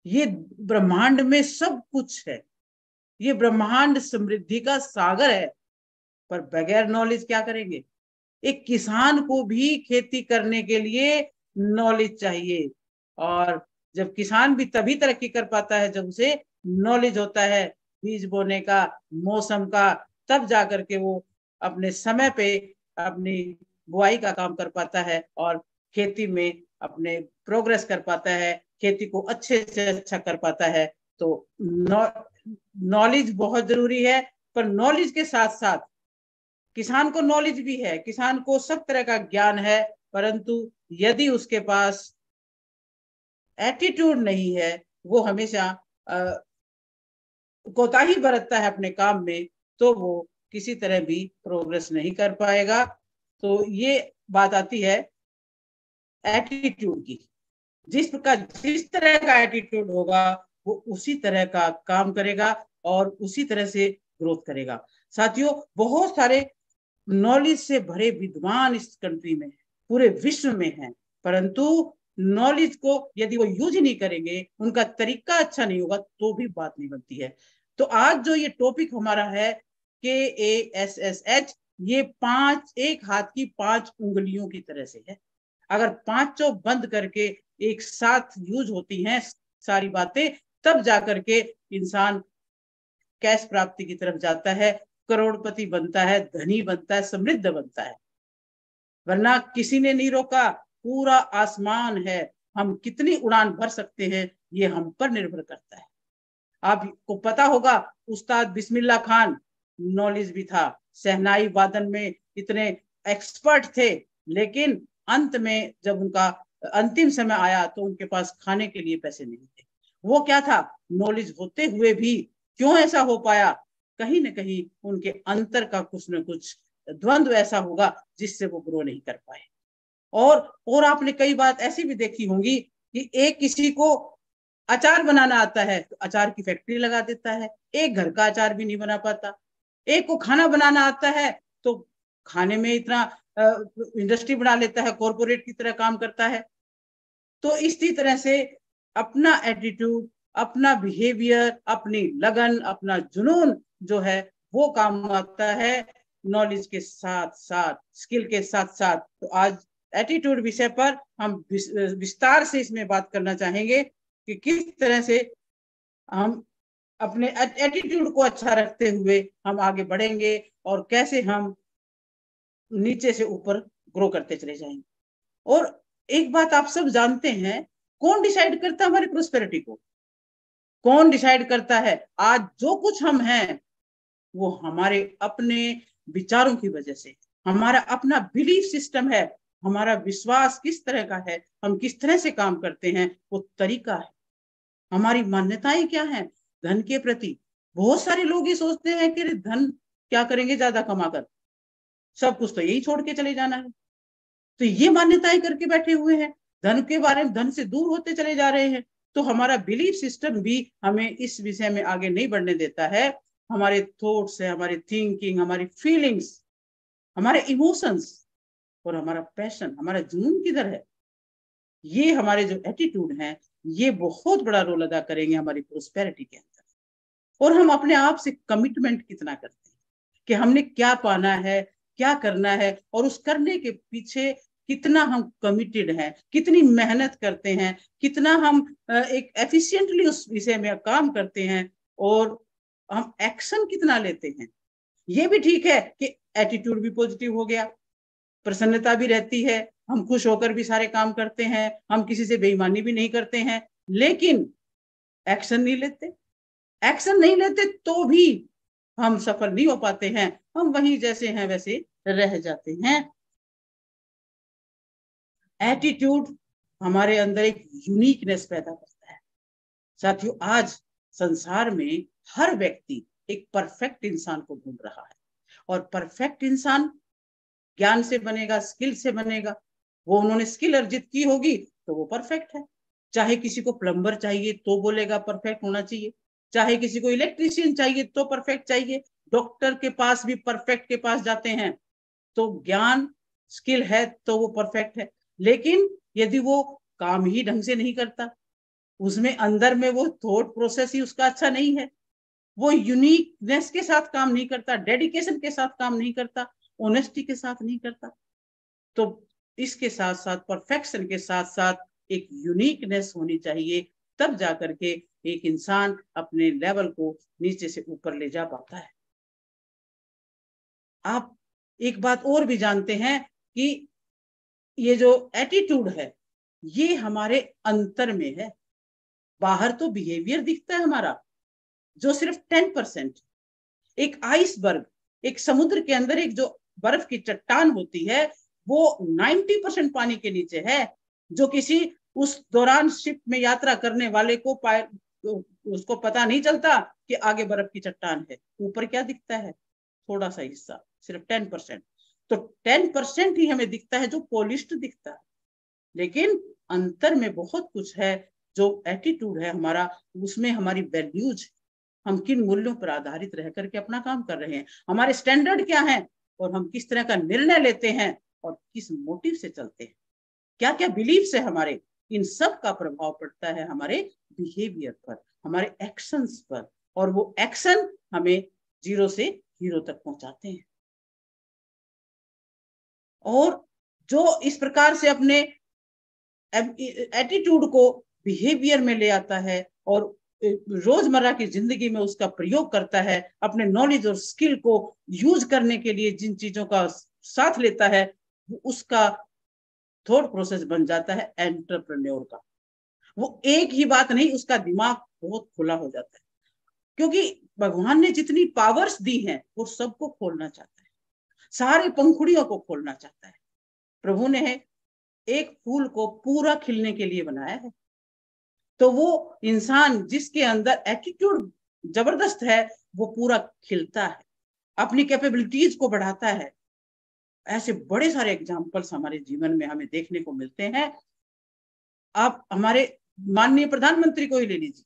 ये ब्रह्मांड में सब कुछ है, ये ब्रह्मांड समृद्धि का सागर है, पर बगैर नॉलेज क्या करेंगे। एक किसान को भी खेती करने के लिए नॉलेज चाहिए, और जब किसान भी तभी तरक्की कर पाता है जब उसे नॉलेज होता है बीज बोने का, मौसम का, तब जाकर के वो अपने समय पे अपनी बुआई का काम कर पाता है और खेती में अपने प्रोग्रेस कर पाता है, खेती को अच्छे से अच्छा कर पाता है। तो नॉलेज बहुत जरूरी है, पर नॉलेज के साथ साथ किसान को नॉलेज भी है, किसान को सब तरह का ज्ञान है, परंतु यदि उसके पास एटीट्यूड नहीं है, वो हमेशा कोताही बरतता है अपने काम में, तो वो किसी तरह भी प्रोग्रेस नहीं कर पाएगा। तो ये बात आती है एटीट्यूड की। जिस तरह का एटीट्यूड होगा वो उसी तरह का काम करेगा और उसी तरह से ग्रोथ करेगा। साथियों, बहुत सारे नॉलेज से भरे विद्वान इस कंट्री में, पूरे विश्व में हैं, परंतु नॉलेज को यदि वो यूज नहीं करेंगे, उनका तरीका अच्छा नहीं होगा, तो भी बात नहीं बनती है। तो आज जो ये टॉपिक हमारा है KASSH, ये पांच, एक हाथ की पांच उंगलियों की तरह से है। अगर पांचों बंद करके एक साथ यूज होती हैं सारी बातें, तब जाकर के इंसान कैश प्राप्ति की तरफ जाता है, करोड़पति बनता है, धनी बनता है, समृद्ध बनता है। वरना किसी ने नहीं रोका, पूरा आसमान है, हम कितनी उड़ान भर सकते हैं ये हम पर निर्भर करता है। आपको पता होगा उस्ताद बिस्मिल्लाह खान, नॉलेज भी था, शहनाई वादन में इतने एक्सपर्ट थे, लेकिन अंत में जब उनका अंतिम समय आया तो उनके पास खाने के लिए पैसे नहीं थे। वो क्या था, नॉलेज होते हुए भी क्यों ऐसा हो पाया, कहीं ना कहीं उनके अंतर का कुछ न कुछ द्वंद्व ऐसा होगा जिससे वो ग्रो नहीं कर पाए। और आपने कई बात ऐसी भी देखी होंगी कि एक किसी को अचार बनाना आता है तो अचार की फैक्ट्री लगा देता है, एक घर का अचार भी नहीं बना पाता। एक को खाना बनाना आता है तो खाने में इतना इंडस्ट्री बना लेता है, कॉरपोरेट की तरह काम करता है। तो इसी तरह से अपना एटीट्यूड, अपना बिहेवियर, अपनी लगन, अपना जुनून जो है वो काम आता है नॉलेज के साथ साथ, स्किल के साथ साथ। तो आज एटीट्यूड विषय पर हम विस्तार से इसमें बात करना चाहेंगे कि किस तरह से हम अपने एटीट्यूड को अच्छा रखते हुए हम आगे बढ़ेंगे और कैसे हम नीचे से ऊपर ग्रो करते चले जाएंगे। और एक बात आप सब जानते हैं, कौन डिसाइड करता है हमारी प्रोस्पेरिटी को? कौन डिसाइड करता है? आज जो कुछ हम हैं वो हमारे अपने विचारों की वजह से, हमारा अपना बिलीफ सिस्टम है, हमारा विश्वास किस तरह का है, हम किस तरह से काम करते हैं, वो तरीका है। हमारी मान्यताएं क्या हैं धन के प्रति? बहुत सारे लोग ये सोचते हैं कि धन क्या करेंगे ज्यादा कमाकर, सब कुछ तो यही छोड़ के चले जाना है। तो ये मान्यताएं करके बैठे हुए हैं, धन के बारे में, धन से दूर होते चले जा रहे हैं। तो हमारा बिलीफ सिस्टम भी हमें इस विषय में आगे नहीं बढ़ने देता है। हमारे थॉट्स है, हमारी थिंकिंग, हमारी फीलिंग्स, हमारे इमोशंस और हमारा पैशन, हमारा जुनून किधर है, ये हमारे जो एटीट्यूड है ये बहुत बड़ा रोल अदा करेंगे हमारी प्रोस्पेरिटी के अंदर। और हम अपने आप से कमिटमेंट कितना करते हैं कि हमने क्या पाना है, क्या करना है, और उस करने के पीछे कितना हम कमिटेड हैं, कितनी मेहनत करते हैं, कितना हम एक एफिशिएंटली उस विषय में काम करते हैं, और हम एक्शन कितना लेते हैं। ये भी ठीक है कि एटीट्यूड भी पॉजिटिव हो गया, प्रसन्नता भी रहती है, हम खुश होकर भी सारे काम करते हैं, हम किसी से बेईमानी भी नहीं करते हैं, लेकिन एक्शन नहीं लेते। एक्शन नहीं लेते तो भी हम सफल नहीं हो पाते हैं, हम वहीं जैसे हैं वैसे रह जाते हैं। एटीट्यूड हमारे अंदर एक यूनिकनेस पैदा करता है। साथियों, आज संसार में हर व्यक्ति एक परफेक्ट इंसान को ढूंढ रहा है, और परफेक्ट इंसान ज्ञान से बनेगा, स्किल से बनेगा। वो उन्होंने स्किल अर्जित की होगी तो वो परफेक्ट है। चाहे किसी को प्लम्बर चाहिए तो बोलेगा परफेक्ट होना चाहिए, चाहे किसी को इलेक्ट्रीशियन चाहिए तो परफेक्ट चाहिए, डॉक्टर के पास भी परफेक्ट के पास जाते हैं। तो ज्ञान, स्किल है तो वो परफेक्ट है। लेकिन यदि वो काम ही ढंग से नहीं करता, उसमें अंदर में वो थॉट प्रोसेस ही उसका अच्छा नहीं है, वो यूनिकनेस के साथ काम नहीं करता, डेडिकेशन के साथ काम नहीं करता, ऑनेस्टी के साथ नहीं करता। तो इसके साथ साथ परफेक्शन के साथ साथ एक यूनिकनेस होनी चाहिए, तब जाकर के एक इंसान अपने लेवल को नीचे से ऊपर ले जा पाता है। आप एक बात और भी जानते हैं कि ये जो एटीट्यूड है ये हमारे अंतर में है। बाहर तो बिहेवियर दिखता है हमारा जो सिर्फ 10%। एक आइसबर्ग, एक समुद्र के अंदर एक जो बर्फ की चट्टान होती है वो 90% पानी के नीचे है, जो किसी उस दौरान शिप में यात्रा करने वाले को उसको पता नहीं चलता कि आगे बर्फ की चट्टान है। ऊपर क्या दिखता है? थोड़ा सा हिस्सा, सिर्फ 10%। तो 10% ही हमें दिखता है जो पॉलिश्ड दिखता है, लेकिन अंतर में बहुत कुछ है। जो एटीट्यूड है हमारा, उसमें हमारी वैल्यूज, हम किन मूल्यों पर आधारित रह करके अपना काम कर रहे हैं, हमारे स्टैंडर्ड क्या हैं, और हम किस तरह का निर्णय लेते हैं और किस मोटिव से चलते हैं, क्या क्या बिलीफ है हमारे, इन सब का प्रभाव पड़ता है हमारे बिहेवियर पर, हमारे एक्शंस पर, और वो एक्शन हमें 0 से हीरो तक पहुंचाते हैं। और जो इस प्रकार से अपने एटीट्यूड को बिहेवियर में ले आता है और रोजमर्रा की जिंदगी में उसका प्रयोग करता है, अपने नॉलेज और स्किल को यूज करने के लिए जिन चीजों का साथ लेता है, उसका थॉट प्रोसेस बन जाता है एंटरप्रेन्योर का। वो एक ही बात नहीं, उसका दिमाग बहुत खुला हो जाता है, क्योंकि भगवान ने जितनी पावर्स दी हैं वो सबको खोलना चाहता है, सारे पंखुड़ियों को खोलना चाहता है। प्रभु ने एक फूल को पूरा खिलने के लिए बनाया है, तो वो इंसान जिसके अंदर एटीट्यूड जबरदस्त है वो पूरा खिलता है, अपनी कैपेबिलिटीज को बढ़ाता है। ऐसे बड़े सारे एग्जाम्पल्स हमारे जीवन में हमें देखने को मिलते हैं। आप हमारे माननीय प्रधानमंत्री को ही ले लीजिए,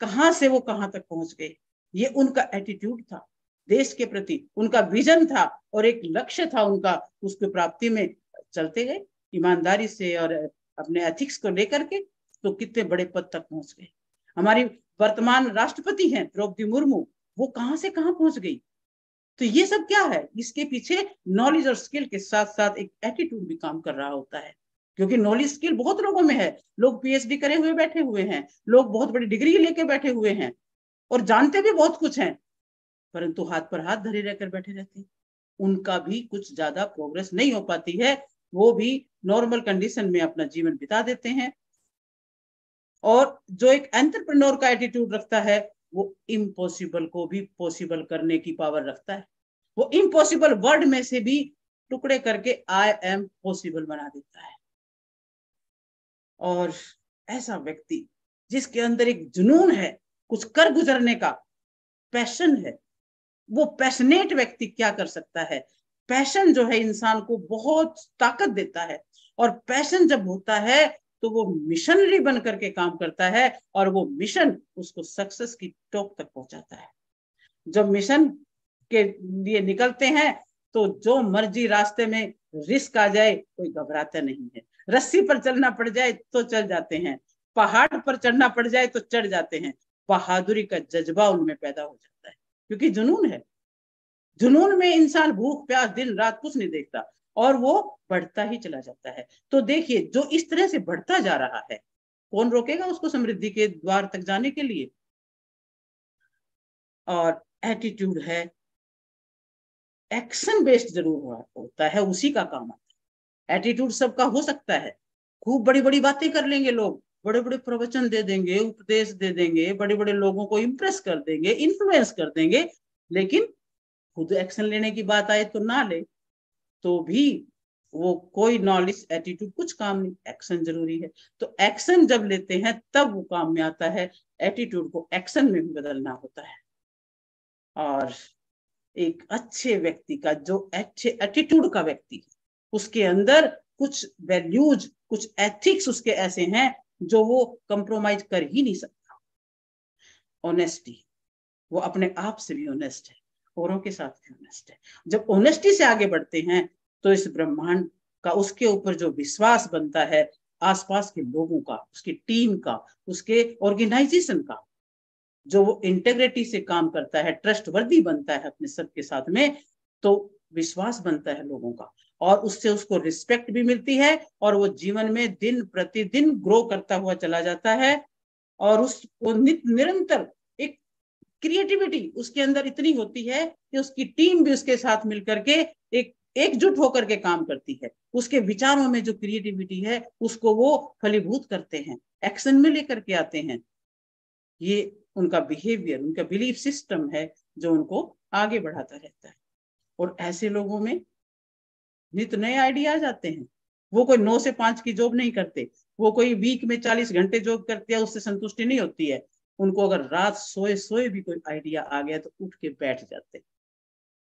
कहां से वो कहां तक पहुंच गए, ये उनका एटीट्यूड था, देश के प्रति उनका विजन था और एक लक्ष्य था उनका, उसकी प्राप्ति में चलते गए ईमानदारी से और अपने एथिक्स को लेकर के, तो कितने बड़े पद तक पहुंच गए। हमारी वर्तमान राष्ट्रपति हैं द्रौपदी मुर्मू, वो कहां से कहां पहुंच गई। तो ये सब क्या है, इसके पीछे नॉलेज और स्किल के साथ साथ एक एटीट्यूड भी काम कर रहा होता है, क्योंकि नॉलेज स्किल बहुत लोगों में है, लोग पीएचडी करे हुए बैठे हुए हैं, लोग बहुत बड़ी डिग्री लेके बैठे हुए हैं और जानते भी बहुत कुछ हैं, परंतु हाथ पर हाथ धरे रहकर बैठे रहते हैं, उनका भी कुछ ज्यादा प्रोग्रेस नहीं हो पाती है, वो भी नॉर्मल कंडीशन में अपना जीवन बिता देते हैं। और जो एक एंटरप्रेन्योर का एटीट्यूड रखता है वो इम्पॉसिबल को भी पॉसिबल करने की पावर रखता है, वो इम्पॉसिबल वर्ड में से भी टुकड़े करके आई एम पॉसिबल बना देता है। और ऐसा व्यक्ति जिसके अंदर एक जुनून है कुछ कर गुजरने का, पैशन है, वो पैशनेट व्यक्ति क्या कर सकता है। पैशन जो है इंसान को बहुत ताकत देता है, और पैशन जब होता है तो वो मिशनरी बन करके काम करता है, और वो मिशन उसको सक्सेस की टॉप तक पहुंचाता है। जब मिशन के लिए निकलते हैं तो जो मर्जी रास्ते में रिस्क आ जाए कोई घबराता नहीं है, रस्सी पर चलना पड़ जाए तो चल जाते हैं, पहाड़ पर चढ़ना पड़ जाए तो चढ़ जाते हैं। बहादुरी का जज्बा उनमें पैदा हो जाता है, क्योंकि जुनून है। जुनून में इंसान भूख प्यास दिन रात कुछ नहीं देखता और वो बढ़ता ही चला जाता है। तो देखिए जो इस तरह से बढ़ता जा रहा है, कौन रोकेगा उसको समृद्धि के द्वार तक जाने के लिए। और एटीट्यूड है, एक्शन बेस्ड जरूर होता है, उसी का काम आता है। एटीट्यूड सबका हो सकता है, खूब बड़ी बड़ी बातें कर लेंगे लोग, बड़े बड़े प्रवचन दे देंगे, उपदेश दे देंगे, बड़े बड़े लोगों को इंप्रेस कर देंगे, इन्फ्लुएंस कर देंगे, लेकिन खुद एक्शन लेने की बात आए तो ना ले तो भी वो कोई नॉलेज एटीट्यूड कुछ काम नहीं, एक्शन जरूरी है। तो एक्शन जब लेते हैं तब वो काम में आता है, एटीट्यूड को एक्शन में भी बदलना होता है। और एक अच्छे व्यक्ति का, जो अच्छे एटीट्यूड का व्यक्ति है, उसके अंदर कुछ वैल्यूज, कुछ एथिक्स उसके ऐसे हैं जो वो कंप्रोमाइज कर ही नहीं सकता। ऑनेस्टी, वो अपने आप से भी ऑनेस्ट है, औरों के साथ भी ऑनेस्ट है। जब ऑनेस्टी से आगे बढ़ते हैं तो इस ब्रह्मांड का उसके ऊपर जो विश्वास बनता है, आसपास के लोगों का, उसकी टीम का, उसके ऑर्गेनाइजेशन का, जो वो इंटेग्रिटी से काम करता है, ट्रस्टवर्दी बनता है अपने सबके साथ में, तो विश्वास बनता है लोगों का, और उससे उसको रिस्पेक्ट भी मिलती है, और वो जीवन में दिन प्रतिदिन ग्रो करता हुआ चला जाता है। और उसको निरंतर एक क्रिएटिविटी उसके अंदर इतनी होती है कि उसकी टीम भी उसके साथ मिलकर के एक एकजुट होकर के काम करती है। उसके विचारों में जो क्रिएटिविटी है उसको वो फलीभूत करते हैं, एक्शन में लेकर के आते हैं। ये उनका बिहेवियर, उनका बिलीफ सिस्टम है जो उनको आगे बढ़ाता रहता है। और ऐसे लोगों में नित नए आइडियाज आते हैं। वो कोई 9 से 5 की जॉब नहीं करते, वो कोई वीक में 40 घंटे जॉब करते हैं, उससे संतुष्टि नहीं होती है। उनको अगर रात सोए सोए भी कोई आइडिया आ गया तो उठ के बैठ जाते हैं,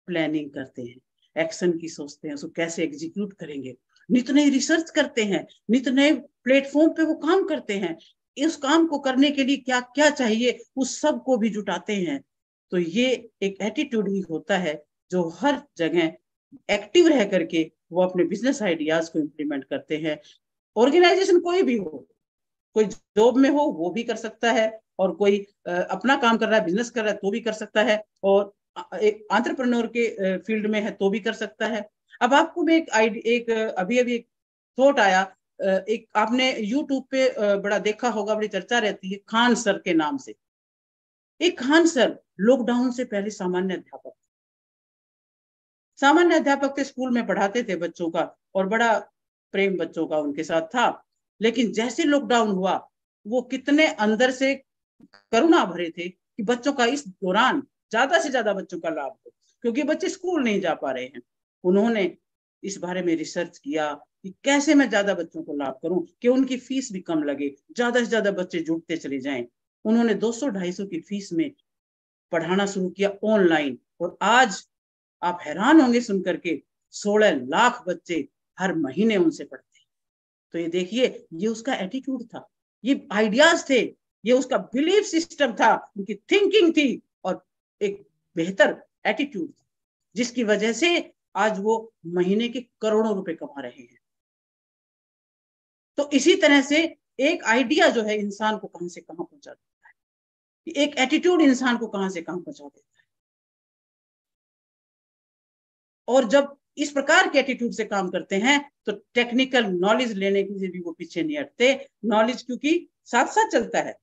प्लानिंग करते हैं, एक्शन की सोचते हैं, उसको कैसे एग्जीक्यूट करेंगे, नित नई रिसर्च करते हैं, नित नए प्लेटफॉर्म पे वो काम करते हैं, इस काम को करने के लिए क्या क्या चाहिए उस सब को भी जुटाते हैं। तो ये एक एटीट्यूड ही होता है जो हर जगह एक्टिव रह करके वो अपने बिजनेस आइडियाज को इम्प्लीमेंट करते हैं। ऑर्गेनाइजेशन कोई भी हो, कोई जॉब में हो वो भी कर सकता है, और कोई अपना काम कर रहा है, बिजनेस कर रहा है तो भी कर सकता है, और एक एंटरप्रेन्योर के फील्ड में है तो भी कर सकता है। अब आपको मैं एक अभी अभी एक थॉट आया, एक आपने यूट्यूब पे बड़ा देखा होगा, बड़ी चर्चा रहती है खान सर के नाम से। एक खान सर लॉकडाउन से पहले सामान्य अध्यापक थे, स्कूल में पढ़ाते थे बच्चों का, और बड़ा प्रेम बच्चों का उनके साथ था। लेकिन जैसे लॉकडाउन हुआ, वो कितने अंदर से करुणा भरे थे कि बच्चों का इस दौरान ज्यादा से ज्यादा बच्चों का लाभ हो, क्योंकि बच्चे स्कूल नहीं जा पा रहे हैं। उन्होंने इस बारे में रिसर्च किया कि कैसे मैं ज्यादा बच्चों को लाभ करूं कि उनकी फीस भी कम लगे, ज्यादा से ज्यादा बच्चे जुड़ते चले जाएं। उन्होंने 200-250 की फीस में पढ़ाना शुरू किया ऑनलाइन, और आज आप हैरान होंगे सुनकर के 16 लाख बच्चे हर महीने उनसे पढ़ते हैं। तो ये देखिए, ये उसका एटीट्यूड था, ये आइडियाज थे, ये उसका बिलीफ सिस्टम था, उनकी थिंकिंग थी, और एक बेहतर एटीट्यूड था, जिसकी वजह से आज वो महीने के करोड़ों रुपए कमा रहे हैं। तो इसी तरह से एक आइडिया जो है इंसान को कहां से कहां पहुंचा देता है, एक एटीट्यूड इंसान को कहां से कहां पहुंचा देता है। और जब इस प्रकार के एटीट्यूड से काम करते हैं तो टेक्निकल नॉलेज लेने के लिए भी वो पीछे नहीं हटते। नॉलेज क्योंकि साथ साथ चलता है,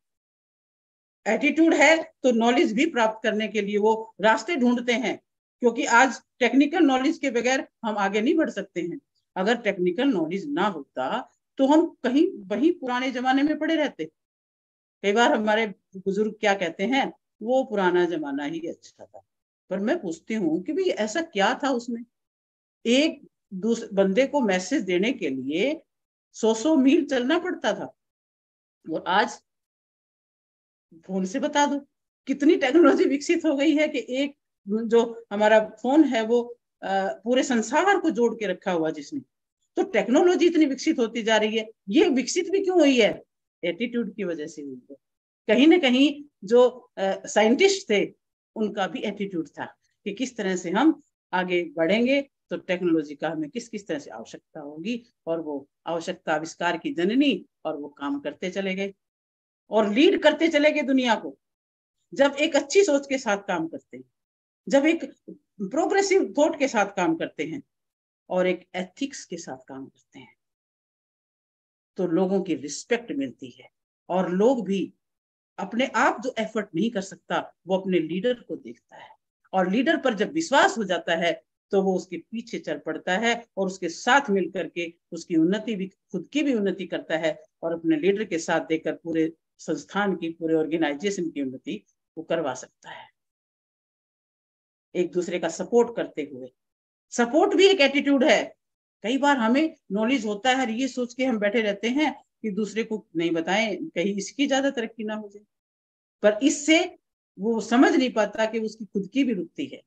एटीट्यूड है तो नॉलेज भी प्राप्त करने के लिए वो रास्ते ढूंढते हैं, क्योंकि आज टेक्निकल नॉलेज के बगैर हम आगे नहीं बढ़ सकते हैं। अगर टेक्निकल नॉलेज ना होता तो हम कहीं वही पुराने जमाने में पड़े रहते। कई बार हमारे बुजुर्ग क्या कहते हैं, वो पुराना जमाना ही अच्छा था। पर मैं पूछती हूँ कि भाई ऐसा क्या था उसमें, एक दूसरे बंदे को मैसेज देने के लिए 100 मील चलना पड़ता था, और आज फोन से बता दो। कितनी टेक्नोलॉजी विकसित हो गई है कि एक जो हमारा फोन है वो पूरे संसार को जोड़ के रखा हुआ जिसने। तो टेक्नोलॉजी इतनी विकसित होती जा रही है, ये विकसित भी क्यों हुई है, एटीट्यूड की वजह से हुई है। कहीं ना कहीं जो साइंटिस्ट थे उनका भी एटीट्यूड था कि किस तरह से हम आगे बढ़ेंगे, तो टेक्नोलॉजी का हमें किस किस तरह से आवश्यकता होगी, और वो आवश्यकता आविष्कार की जननी, और वो काम करते चले गए और लीड करते चले गए दुनिया को। जब एक अच्छी सोच के साथ काम करते हैं, जब एक प्रोग्रेसिव थॉट के साथ काम करते हैं, और एक एथिक्स के साथ काम करते हैं, तो लोगों की रिस्पेक्ट मिलती है। और लोग भी अपने आप जो एफर्ट नहीं कर सकता वो अपने लीडर को देखता है, और लीडर पर जब विश्वास हो जाता है तो वो उसके पीछे चल पड़ता है, और उसके साथ मिलकर के उसकी उन्नति भी, खुद की भी उन्नति करता है, और अपने लीडर के साथ देकर पूरे संस्थान की, पूरे ऑर्गेनाइजेशन की उन्नति वो करवा सकता है, एक दूसरे का सपोर्ट करते हुए। सपोर्ट भी एक एटीट्यूड है। कई बार हमें नॉलेज होता है, ये सोच के हम बैठे रहते हैं कि दूसरे को नहीं बताएं, कहीं इसकी ज्यादा तरक्की ना हो जाए, पर इससे वो समझ नहीं पाता कि उसकी खुद की भी रुकती है।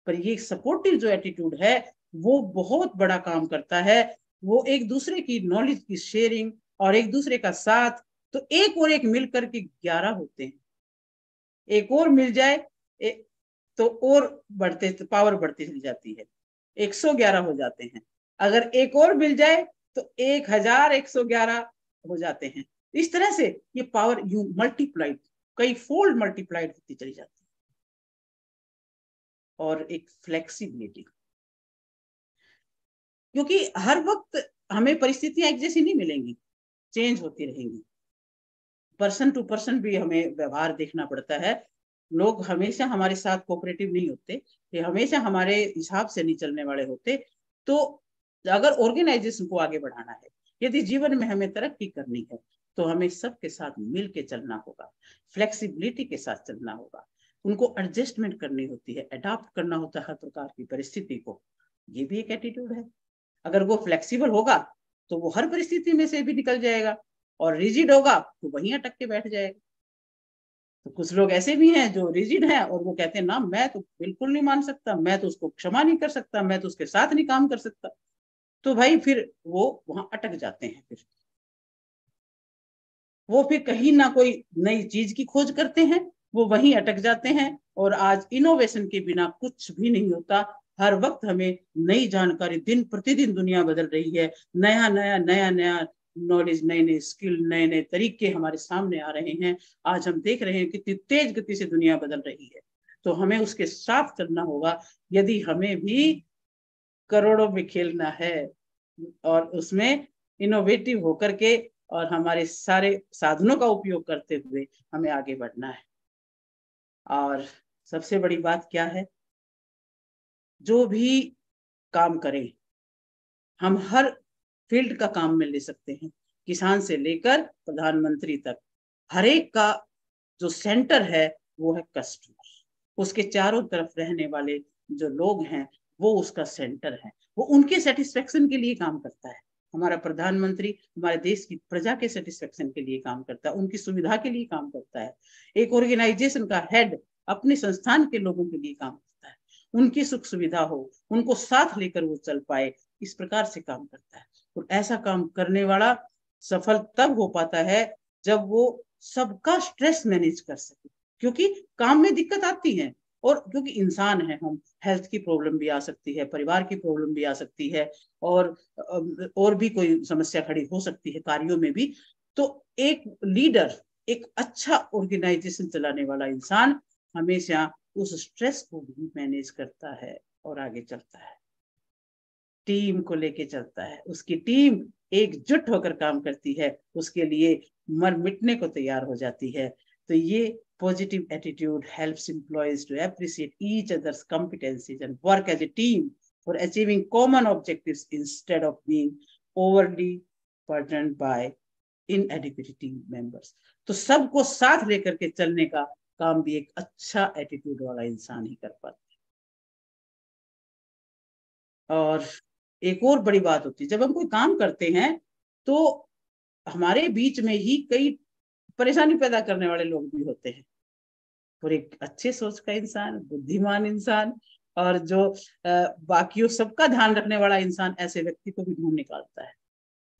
पर ये सपोर्टिव जो एटीट्यूड है वो बहुत बड़ा काम करता है। वो एक दूसरे की नॉलेज की शेयरिंग और एक दूसरे का साथ, तो एक और एक मिलकर के 11 होते हैं। एक और मिल जाए तो और बढ़ते, तो पावर बढ़ती चली जाती है, 111 हो जाते हैं। अगर एक और मिल जाए तो 1111 हो जाते हैं। इस तरह से ये पावर यू मल्टीप्लाइड, कई फोल्ड मल्टीप्लाइड होती चली जाती है। और एक फ्लेक्सिबिलिटी, क्योंकि हर वक्त हमें परिस्थितियां एक जैसी नहीं मिलेंगी, चेंज होती रहेंगी। पर्सन टू पर्सन भी हमें व्यवहार देखना पड़ता है। लोग हमेशा हमारे साथ कोऑपरेटिव नहीं होते, ये हमेशा हमारे हिसाब से नहीं चलने वाले होते। तो अगर ऑर्गेनाइजेशन को आगे बढ़ाना है, यदि जीवन में हमें तरक्की करनी है, तो हमें सबके साथ मिल के चलना होगा, फ्लेक्सिबिलिटी के साथ चलना होगा, उनको एडजस्टमेंट करनी होती है, अडॉप्ट करना होता है हर प्रकार की परिस्थिति को। ये भी एक एटीट्यूड है। अगर वो फ्लेक्सिबल होगा तो वो हर परिस्थिति में से भी निकल जाएगा, और रिजिड होगा तो वहीं अटक के बैठ जाएगा। तो कुछ लोग ऐसे भी हैं जो रिजिड हैं और वो कहते हैं ना, मैं तो बिल्कुल नहीं मान सकता, मैं तो उसको क्षमा नहीं कर सकता, मैं तो उसके साथ नहीं काम कर सकता। तो भाई फिर वो वहां अटक जाते हैं। फिर वो फिर कहीं ना कोई नई चीज की खोज करते हैं, वो वहीं अटक जाते हैं। और आज इनोवेशन के बिना कुछ भी नहीं होता। हर वक्त हमें नई जानकारी, दिन प्रतिदिन दुनिया बदल रही है, नया नया नॉलेज, नए नए स्किल, नए नए तरीके हमारे सामने आ रहे हैं। आज हम देख रहे हैं कितनी तेज गति से दुनिया बदल रही है। तो हमें उसके साथ चलना होगा, यदि हमें भी करोड़ों में खेलना है, और उसमें इनोवेटिव होकर के और हमारे सारे साधनों का उपयोग करते हुए हमें आगे बढ़ना है। और सबसे बड़ी बात क्या है, जो भी काम करें, हम हर फील्ड का काम में ले सकते हैं, किसान से लेकर प्रधानमंत्री तक। हर एक का जो सेंटर है वो है कस्टमर। उसके चारों तरफ रहने वाले जो लोग हैं वो उसका सेंटर है। वो उनके सेटिस्फेक्शन के लिए काम करता है। हमारा प्रधानमंत्री हमारे देश की प्रजा के सेटिस्फेक्शन के लिए काम करता है, उनकी सुविधा के लिए काम करता है। एक ऑर्गेनाइजेशन का हेड अपने संस्थान के लोगों के लिए काम करता है, उनकी सुख सुविधा हो, उनको साथ लेकर वो चल पाए, इस प्रकार से काम करता है। और ऐसा काम करने वाला सफल तब हो पाता है जब वो सबका स्ट्रेस मैनेज कर सके। क्योंकि काम में दिक्कत आती है, और क्योंकि इंसान है हम, हेल्थ की प्रॉब्लम भी आ सकती है, परिवार की प्रॉब्लम भी आ सकती है, और भी कोई समस्या खड़ी हो सकती है कार्यों में भी। तो एक लीडर, एक अच्छा ऑर्गेनाइजेशन चलाने वाला इंसान हमेशा उस स्ट्रेस को भी मैनेज करता है और आगे चलता है, टीम को लेके चलता है। उसकी टीम एकजुट होकर काम करती है, उसके लिए मर मिटने को तैयार हो जाती है। तो ये positive attitude helps employees to appreciate each others competencies and work as a team for achieving common objectives instead of being overly burdened by inadequate team members। तो सबको साथ लेकर के चलने का काम भी एक अच्छा एटीट्यूड वाला इंसान ही कर पाता है। और एक और बड़ी बात होती है, जब हम कोई काम करते हैं तो हमारे बीच में ही कई परेशानी पैदा करने वाले लोग भी होते हैं। और एक अच्छे सोच का इंसान, बुद्धिमान इंसान, और जो बाकियों सबका ध्यान रखने वाला इंसान, ऐसे व्यक्ति को भी ढूंढ निकालता है।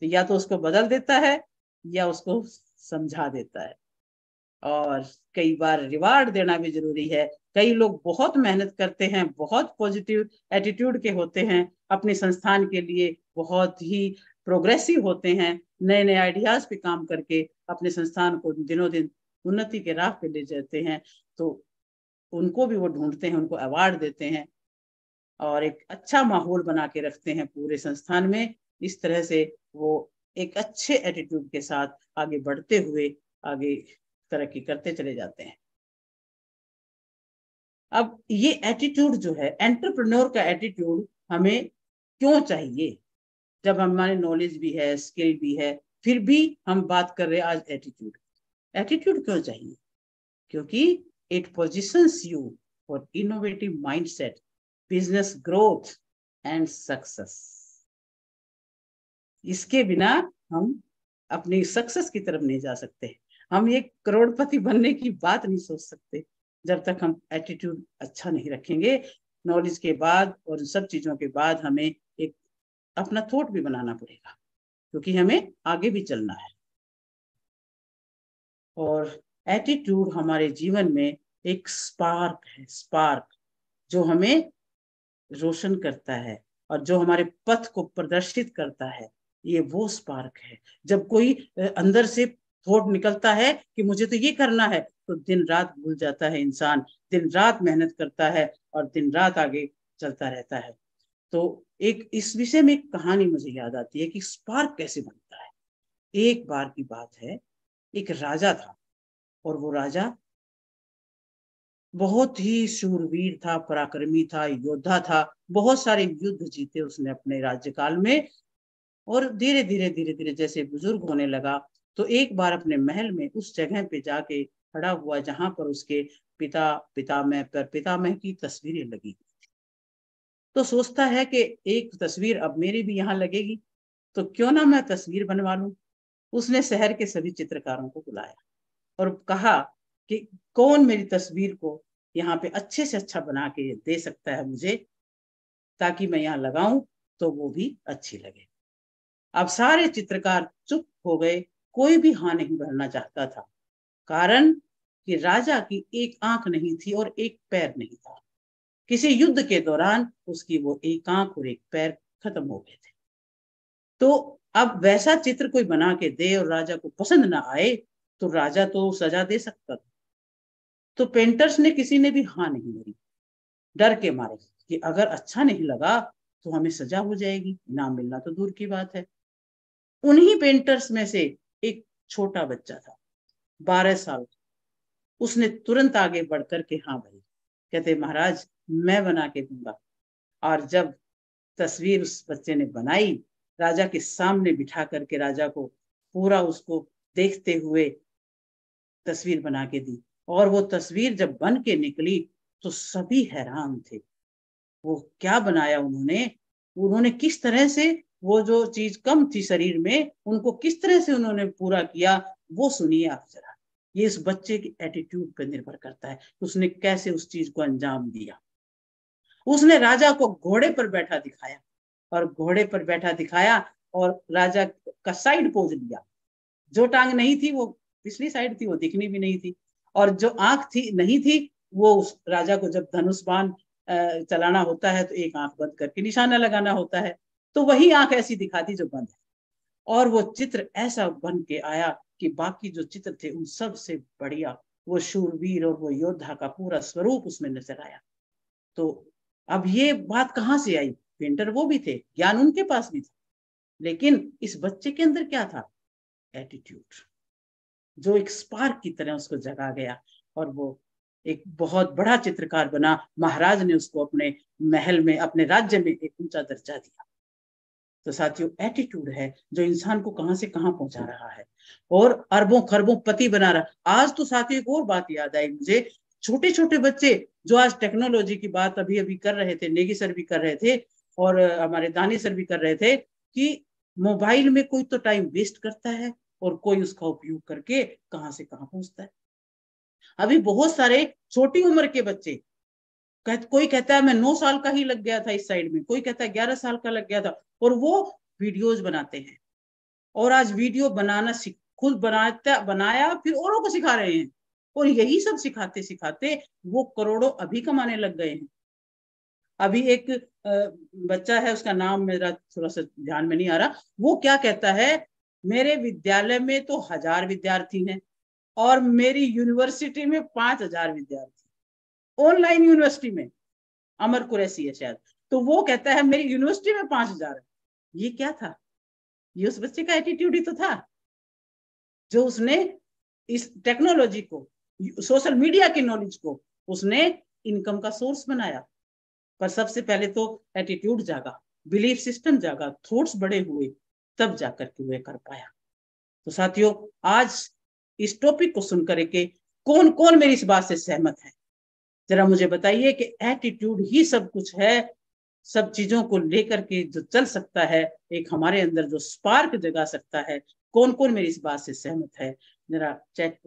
तो या तो उसको बदल देता है या उसको समझा देता है। और कई बार रिवार्ड देना भी जरूरी है। कई लोग बहुत मेहनत करते हैं, बहुत पॉजिटिव एटीट्यूड के होते हैं, अपने संस्थान के लिए बहुत ही प्रोग्रेसिव होते हैं, नए नए आइडियाज पे काम करके अपने संस्थान को दिनों दिन उन्नति के राह पे ले जाते हैं। तो उनको भी वो ढूंढते हैं, उनको अवार्ड देते हैं, और एक अच्छा माहौल बना के रखते हैं पूरे संस्थान में। इस तरह से वो एक अच्छे एटीट्यूड के साथ आगे बढ़ते हुए आगे तरक्की करते चले जाते हैं। अब ये एटीट्यूड जो है, एंटरप्रेन्योर का एटीट्यूड हमें क्यों चाहिए, जब हमारे नॉलेज भी है, स्किल भी है, फिर भी हम बात कर रहे हैं आज एटीट्यूड। एटीट्यूड क्यों चाहिए? क्योंकि it positions you for innovative mindset, business growth and success. इसके बिना हम अपनी सक्सेस की तरफ नहीं जा सकते। हम एक करोड़पति बनने की बात नहीं सोच सकते जब तक हम एटीट्यूड अच्छा नहीं रखेंगे। नॉलेज के बाद और सब चीजों के बाद हमें एक अपना थॉट भी बनाना पड़ेगा, क्योंकि हमें आगे भी चलना है। और एटीट्यूड हमारे जीवन में एक स्पार्क है, स्पार्क जो हमें रोशन करता है और जो हमारे पथ को प्रदर्शित करता है। ये वो स्पार्क है जब कोई अंदर से थॉट निकलता है कि मुझे तो ये करना है, तो दिन रात भूल जाता है इंसान, दिन रात मेहनत करता है और दिन रात आगे चलता रहता है। तो एक इस विषय में एक कहानी मुझे याद आती है कि स्पार्क कैसे बनता है। एक बार की बात है, एक राजा था और वो राजा बहुत ही शूरवीर था, पराक्रमी था, योद्धा था। बहुत सारे युद्ध जीते उसने अपने राज्यकाल में। और धीरे धीरे जैसे बुजुर्ग होने लगा, तो एक बार अपने महल में उस जगह पे जाके खड़ा हुआ जहां पर उसके पितामह की तस्वीरें लगी। तो सोचता है कि एक तस्वीर अब मेरी भी यहाँ लगेगी, तो क्यों ना मैं तस्वीर बनवा लूं। उसने शहर के सभी चित्रकारों को बुलाया और कहा कि कौन मेरी तस्वीर को यहाँ पे अच्छे से अच्छा बना के दे सकता है मुझे, ताकि मैं यहाँ लगाऊं तो वो भी अच्छी लगे। अब सारे चित्रकार चुप हो गए, कोई भी हाँ नहीं भरना चाहता था। कारण कि राजा की एक आंख नहीं थी और एक पैर नहीं था। किसी युद्ध के दौरान उसकी वो एक आंख और एक पैर खत्म हो गए थे। तो अब वैसा चित्र कोई बना के दे और राजा को पसंद ना आए, तो राजा तो सजा दे सकता था। तो पेंटर्स ने किसी ने भी हाँ नहीं भरी, डर के मारे कि अगर अच्छा नहीं लगा तो हमें सजा हो जाएगी, इनाम मिलना तो दूर की बात है। उन्हीं पेंटर्स में से एक छोटा बच्चा था, 12 साल। उसने तुरंत आगे बढ़कर के हाँ भरी, कहते महाराज मैं बना के दूंगा। और जब तस्वीर उस बच्चे ने बनाई, राजा के सामने बिठा करके राजा को पूरा उसको देखते हुए तस्वीर बना के दी। और वो तस्वीर जब बन के निकली तो सभी हैरान थे। वो क्या बनाया उन्होंने, उन्होंने किस तरह से वो जो चीज कम थी शरीर में उनको किस तरह से उन्होंने पूरा किया, वो सुनिए आप जरा। ये इस बच्चे के एटीट्यूड पर निर्भर करता है, उसने कैसे उस चीज को अंजाम दिया। उसने राजा को घोड़े पर बैठा दिखाया, और घोड़े पर बैठा दिखाया और राजा का साइड पोज लिया। जो टांग नहीं थी वो पिछली साइड थी, वो दिखनी भी नहीं थी। और जो आंख थी नहीं थी, वो उस राजा को जब धनुष बाण चलाना होता है तो एक आंख बंद करके निशाना लगाना होता है, तो वही आंख ऐसी दिखाती जो बंद है। और वो चित्र ऐसा बन के आया कि बाकी जो चित्र थे उन सब से बढ़िया वो शूरवीर और वो योद्धा का पूरा स्वरूप उसमें नजर आया। तो अब ये बात कहाँ से आई, पेंटर वो भी थे, ज्ञान उनके पास भी था, लेकिन इस बच्चे के अंदर क्या था, एटीट्यूड, जो एक स्पार्क की तरह उसको जगा गया। और वो एक बहुत बड़ा चित्रकार बना। महाराज ने उसको अपने महल में, अपने राज्य में एक ऊंचा दर्जा दिया। तो साथियों, एटीट्यूड है जो इंसान को कहां से कहां पहुंचा रहा है और अरबों खरबों पति बना रहा। आज तो साथियों एक और बात याद आई मुझे, छोटे छोटे बच्चे जो आज टेक्नोलॉजी की बात अभी अभी कर रहे थे, नेगी सर भी कर रहे थे और हमारे दानी सर भी कर रहे थे, कि मोबाइल में कोई तो टाइम वेस्ट करता है और कोई उसका उपयोग करके कहां से कहां पहुंचता है। अभी बहुत सारे छोटी उम्र के बच्चे, कोई कहता है मैं 9 साल का ही लग गया था इस साइड में, कोई कहता है 11 साल का लग गया था, और वो वीडियोज बनाते हैं। और आज वीडियो बनाना खुद बनाया फिर औरों को सिखा रहे हैं। और यही सब सिखाते सिखाते वो करोड़ों अभी कमाने लग गए हैं। अभी एक बच्चा है, उसका नाम मेरा थोड़ा सा ध्यान में नहीं आ रहा, वो क्या कहता है, मेरे विद्यालय में तो 1000 विद्यार्थी हैं और मेरी यूनिवर्सिटी में 5000 विद्यार्थी, ऑनलाइन यूनिवर्सिटी में। अमर कुरैशी है शायद। तो वो कहता है मेरी यूनिवर्सिटी में 5000 है। ये क्या था, ये उस बच्चे का एटीट्यूड ही तो था, जो उसने इस टेक्नोलॉजी को, सोशल मीडिया की नॉलेज को उसने इनकम का सोर्स बनाया। पर सबसे पहले तो एटीट्यूड जागा, बिलीफ सिस्टम जागा, थॉट्स बड़े हुए, तब जाकर के वे कर पाया। तो साथियों, आज इस टॉपिक को सुनकर के कौन कौन मेरी इस बात से सहमत है, जरा मुझे बताइए कि एटीट्यूड ही सब कुछ है। सब चीजों को लेकर के जो चल सकता है, एक हमारे अंदर जो स्पार्क जगा सकता है, कौन कौन मेरी इस बात से सहमत है, जरा चैट